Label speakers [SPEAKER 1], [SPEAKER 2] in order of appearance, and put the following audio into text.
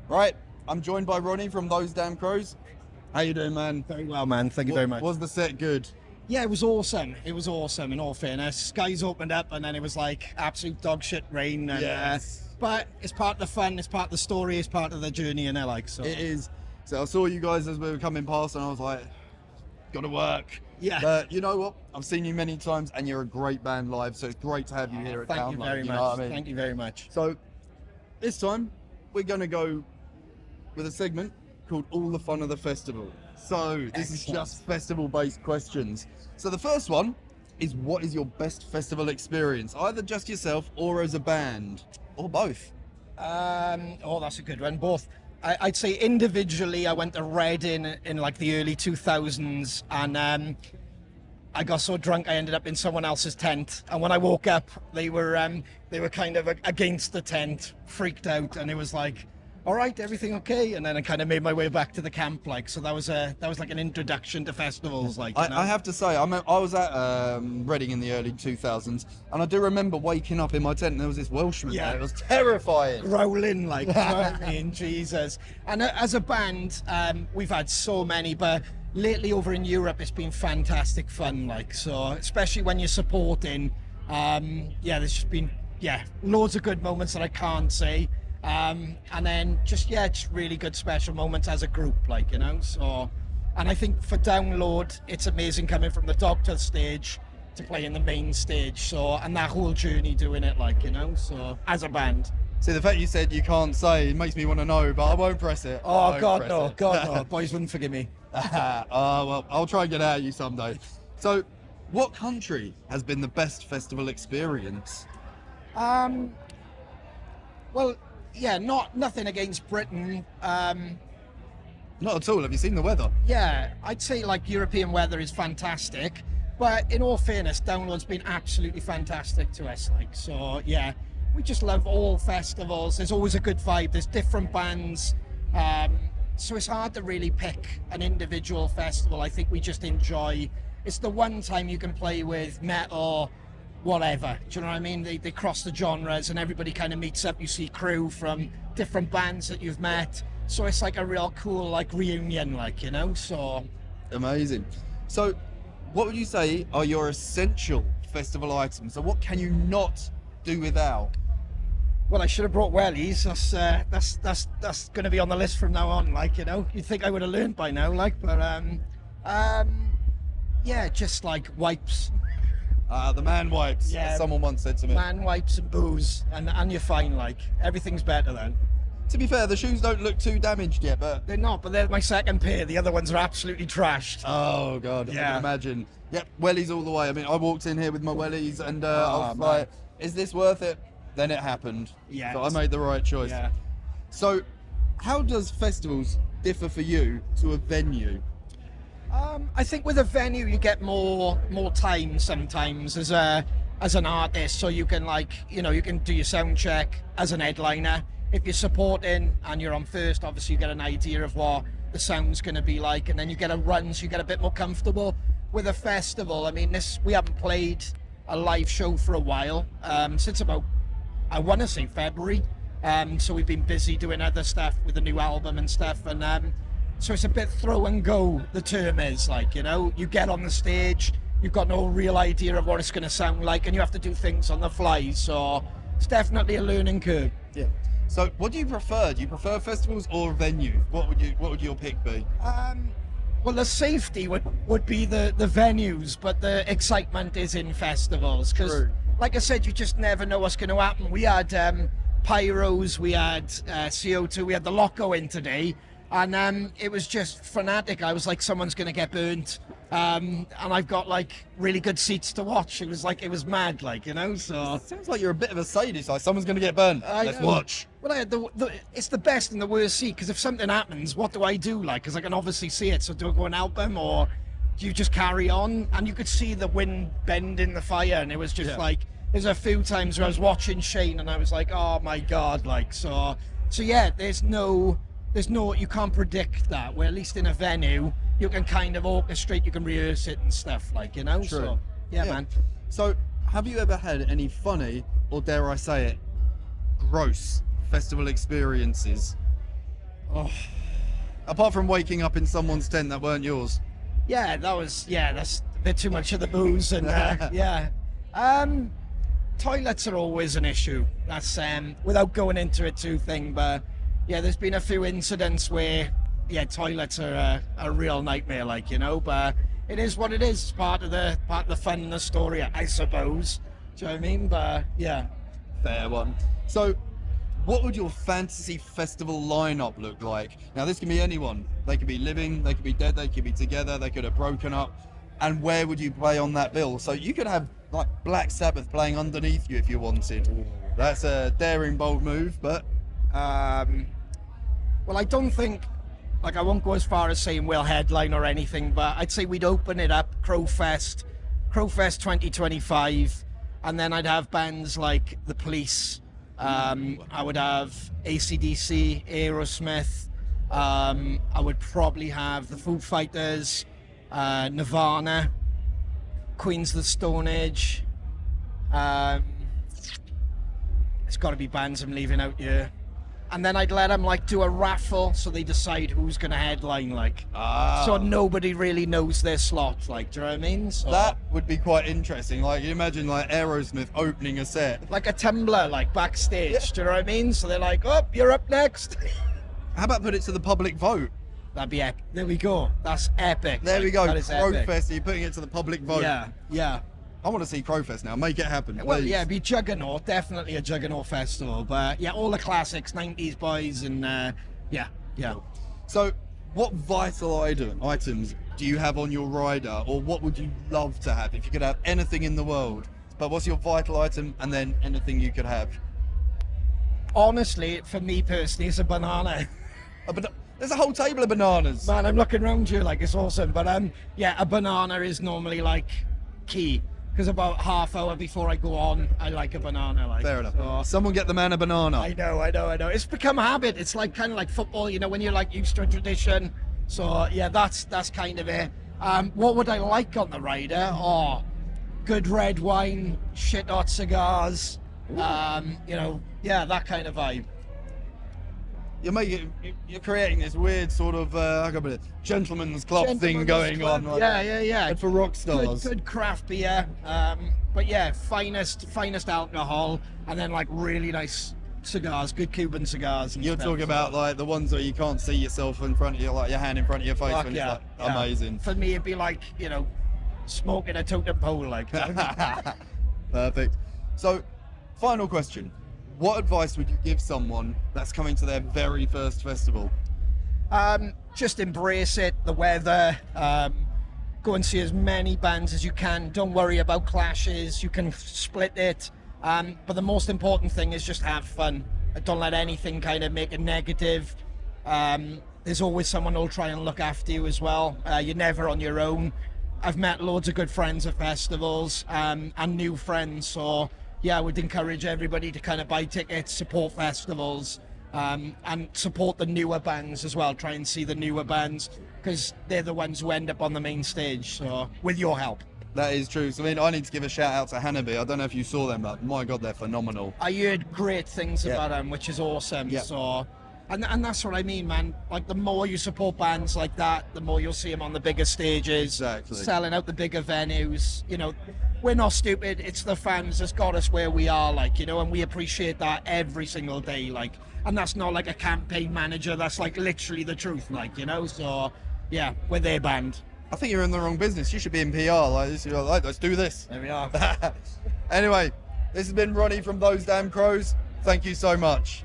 [SPEAKER 1] Right, I'm joined by Ronnie from Those Damn Crows. How you doing, man?
[SPEAKER 2] Very well, man. Thank you very much.
[SPEAKER 1] Was the set good?
[SPEAKER 2] Yeah, it was awesome. It was awesome, in all fairness. Skies opened up and then it was like absolute dog shit rain. And,
[SPEAKER 1] Yes.
[SPEAKER 2] But it's part of the fun, it's part of the story, it's part of the journey, and I like so.
[SPEAKER 1] It is. So I saw you guys as we were coming past and I was like, gotta work.
[SPEAKER 2] Yeah.
[SPEAKER 1] But you know what? I've seen you many times and you're a great band live, so it's great to have you here at
[SPEAKER 2] Thank you
[SPEAKER 1] Download,
[SPEAKER 2] very much.
[SPEAKER 1] know what I mean?
[SPEAKER 2] Thank you very much.
[SPEAKER 1] So this time we're gonna go with a segment called All the Fun of the Festival. So this is just festival-based questions. So the first one is, what is your best festival experience? Either just yourself or as a band, or both.
[SPEAKER 2] Oh, that's a good one. Both. I'd say individually, I went to Reading in like the early 2000s, and I got so drunk I ended up in someone else's tent. And when I woke up, they were kind of against the tent, freaked out, and it was like, all right, everything okay? And then I kind of made my way back to the camp, like, so that was like an introduction to festivals, like.
[SPEAKER 1] I have to say, I was at Reading in the early 2000s, and I do remember waking up in my tent and there was this Welshman there. It was terrifying.
[SPEAKER 2] Growling, like, you know what I mean? Jesus. And as a band, we've had so many, but lately over in Europe, it's been fantastic fun, like, so, especially when you're supporting, there's just been, loads of good moments that I can't say. And then just really good special moments as a group, like, you know, so. And I think for Download, it's amazing coming from the Doctor stage to playing the main stage, so, and that whole journey doing it, like, you know, so, as a band.
[SPEAKER 1] See, the fact you said you can't say, it makes me want to know, but I won't press it.
[SPEAKER 2] Oh, God no, boys wouldn't forgive me.
[SPEAKER 1] Well, I'll try and get out of you someday. So, what country has been the best festival experience?
[SPEAKER 2] Well, nothing against Britain.
[SPEAKER 1] Not at all. Have you seen the weather?
[SPEAKER 2] Yeah, I'd say like European weather is fantastic, but in all fairness, Download's been absolutely fantastic to us. Like, so yeah, we just love all festivals. There's always a good vibe. There's different bands, so it's hard to really pick an individual festival. I think we just enjoy. It's the one time you can play with metal, whatever, do you know what I mean? They cross the genres and everybody kind of meets up. You see crew from different bands that you've met, so it's like a real cool like reunion, like, you know, so.
[SPEAKER 1] Amazing. So what would you say are your essential festival items? So what can you not do without?
[SPEAKER 2] Well, I should have brought wellies. That's going to be on the list from now on, like, you know. You'd think I would have learned by now, like, but just like wipes.
[SPEAKER 1] The man wipes,
[SPEAKER 2] Yeah.
[SPEAKER 1] as someone once said to me.
[SPEAKER 2] Man wipes and booze, and you're fine, like, everything's better then.
[SPEAKER 1] To be fair, the shoes don't look too damaged yet, but...
[SPEAKER 2] They're not, but they're my second pair. The other ones are absolutely trashed.
[SPEAKER 1] Oh, God, I
[SPEAKER 2] Yeah.
[SPEAKER 1] can imagine. Yep, wellies all the way. I mean, I walked in here with my wellies and I was
[SPEAKER 2] man.
[SPEAKER 1] like, is this worth it? Then it happened.
[SPEAKER 2] Yeah.
[SPEAKER 1] So I made the right choice.
[SPEAKER 2] Yeah.
[SPEAKER 1] So, how does festivals differ for you to a venue?
[SPEAKER 2] I think with a venue you get more time sometimes as an artist, so you can, like, you know, you can do your sound check as an headliner. If you're supporting and you're on first, obviously you get an idea of what the sound's going to be like, and then you get a run, so you get a bit more comfortable. With a festival, I mean, we haven't played a live show for a while, since about, I want to say February. So we've been busy doing other stuff with the new album and stuff, and so it's a bit throw and go, the term is, like, you know, you get on the stage, you've got no real idea of what it's going to sound like, and you have to do things on the fly, so it's definitely a learning curve.
[SPEAKER 1] Yeah. So, what do you prefer? Do you prefer festivals or venues? What would your pick be?
[SPEAKER 2] Well, the safety would be the venues, but the excitement is in festivals, because,
[SPEAKER 1] True.
[SPEAKER 2] like I said, you just never know what's going to happen. We had pyros, we had CO2, we had the loco in today, and it was just fanatic. I was like, someone's going to get burnt, and I've got like really good seats to watch. It was mad, like, you know, so.
[SPEAKER 1] Sounds like you're a bit of a sadist, like someone's going to get burned. Let's
[SPEAKER 2] know.
[SPEAKER 1] watch.
[SPEAKER 2] Well, I had it's the best and the worst seat, because if something happens, what do I do? Like, because I can obviously see it, so do I go and help them, or do you just carry on? And you could see the wind bending the fire, and it was just like, there's a few times where I was watching Shane and I was like, oh my God, like, so yeah, there's no, you can't predict that, where at least in a venue, you can kind of orchestrate, you can rehearse it and stuff, like, you know,
[SPEAKER 1] True.
[SPEAKER 2] so, yeah, man.
[SPEAKER 1] So, have you ever had any funny, or dare I say it, gross festival experiences?
[SPEAKER 2] Oh,
[SPEAKER 1] Apart from waking up in someone's tent that weren't yours.
[SPEAKER 2] yeah, that's a bit too much of the booze, and yeah. Toilets are always an issue. That's without going into it too thing, but yeah, there's been a few incidents where toilets are a real nightmare, like, you know. But it is what it is. It's part of the fun in the story, I suppose. Do you know what I mean? But yeah,
[SPEAKER 1] Fair one. So, what would your fantasy festival lineup look like? Now, this can be anyone. They could be living, they could be dead, they could be together, they could have broken up. And where would you play on that bill? So you could have like Black Sabbath playing underneath you if you wanted. That's a daring, bold move, but
[SPEAKER 2] well, I don't think, like, I won't go as far as saying we'll headline or anything, but I'd say we'd open it up, Crowfest 2025, and then I'd have bands like The Police. I would have AC/DC, Aerosmith. I would probably have the Foo Fighters, Nirvana, Queens of the Stone Age. It's got to be bands I'm leaving out here. And then I'd let them like do a raffle, so they decide who's going to headline, like. So nobody really knows their slot, like, do you know what I mean? So,
[SPEAKER 1] that would be quite interesting. Like, you imagine like Aerosmith opening a set.
[SPEAKER 2] like a tumbler, like, backstage, do you know what I mean? So they're like, oh, you're up next.
[SPEAKER 1] How about put it to the public vote?
[SPEAKER 2] That'd be epic. There we go. That's epic.
[SPEAKER 1] There we
[SPEAKER 2] Like,
[SPEAKER 1] go.
[SPEAKER 2] that is epic.
[SPEAKER 1] Crowfest, you're putting it to the public vote.
[SPEAKER 2] Yeah.
[SPEAKER 1] I want to see Crowfest now. Make it happen.
[SPEAKER 2] Well,
[SPEAKER 1] please.
[SPEAKER 2] yeah, it'd be Juggernaut, definitely a Juggernaut festival. But yeah, all the classics, 90s boys, and yeah.
[SPEAKER 1] So, what vital items do you have on your rider, or what would you love to have if you could have anything in the world? But what's your vital item, and then anything you could have?
[SPEAKER 2] Honestly, for me personally, it's a banana.
[SPEAKER 1] There's a whole table of bananas.
[SPEAKER 2] Man, I'm looking around you like it's awesome. But yeah, a banana is normally like key. Because about half hour before I go on, I like a banana. Like,
[SPEAKER 1] Fair enough.
[SPEAKER 2] So,
[SPEAKER 1] Someone get the man a banana.
[SPEAKER 2] I know. It's become a habit. It's like kind of like football, you know, when you're like used to a tradition. So yeah, that's kind of it. What would I like on the rider? Oh, good red wine, shit hot cigars. You know, yeah, that kind of vibe.
[SPEAKER 1] You're creating this weird sort of gentleman's club thing going on. Like,
[SPEAKER 2] Yeah.
[SPEAKER 1] and for rock stars.
[SPEAKER 2] Good craft beer. But yeah, finest alcohol, and then like really nice cigars, good Cuban cigars. And
[SPEAKER 1] You're
[SPEAKER 2] stuff.
[SPEAKER 1] talking about like the ones where you can't see yourself in front of you, like your hand in front of your face.
[SPEAKER 2] Fuck
[SPEAKER 1] When
[SPEAKER 2] yeah,
[SPEAKER 1] it's like amazing.
[SPEAKER 2] For me, it'd be like, you know, smoking a totem pole, like.
[SPEAKER 1] Perfect. So, final question. What advice would you give someone that's coming to their very first festival?
[SPEAKER 2] Just embrace it, the weather. Go and see as many bands as you can. Don't worry about clashes. You can split it. But the most important thing is just have fun. Don't let anything kind of make it negative. There's always someone who'll try and look after you as well. You're never on your own. I've met loads of good friends at festivals, and new friends. So yeah, I would encourage everybody to kind of buy tickets, support festivals, and support the newer bands as well. Try and see the newer bands, because they're the ones who end up on the main stage. So with your help.
[SPEAKER 1] That is true. So, I mean, I need to give a shout out to Hanabi. I don't know if you saw them, but my God, they're phenomenal.
[SPEAKER 2] I heard great things about them, which is awesome.
[SPEAKER 1] Yeah.
[SPEAKER 2] So, and that's what I mean, man. Like, the more you support bands like that, the more you'll see them on the bigger stages,
[SPEAKER 1] Exactly.
[SPEAKER 2] selling out the bigger venues. You know, we're not stupid. It's the fans that's got us where we are, like, you know, and we appreciate that every single day, like. And that's not like a campaign manager. That's like literally the truth, like, you know. So, yeah, we're their band.
[SPEAKER 1] I think you're in the wrong business. You should be in PR. Like, let's do this.
[SPEAKER 2] There we are.
[SPEAKER 1] Anyway, this has been Ronnie from Those Damn Crows. Thank you so much.